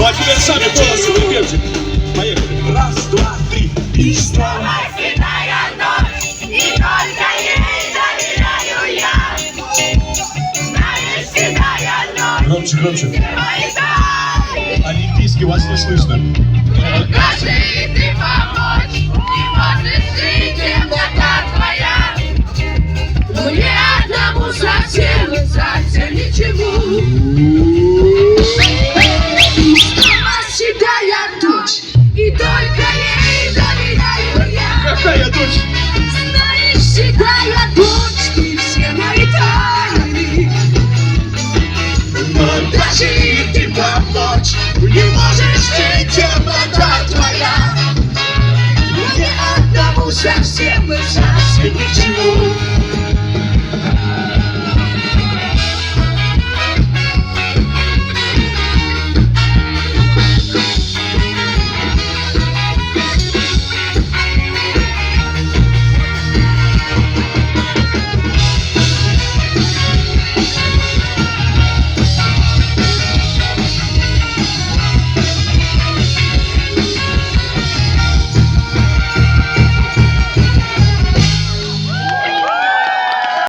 Ну а теперь сами полностью припевчик. Поехали. Раз, два, три. И снова седая ночь, и только ей доверяю я. Знаешь, седая ночь, Громче, громче. ой, дай. Олимпийский, вас не слышно. Скажи, ты помочь, не можешь жить, темнота твоя. Мне одному совсем ничего. Снова седая ночь, и только ей доверяю я. Какая дочь? Знаешь, седая ночь, ты все мои тайны. Но даже ты помочь не можешь жить.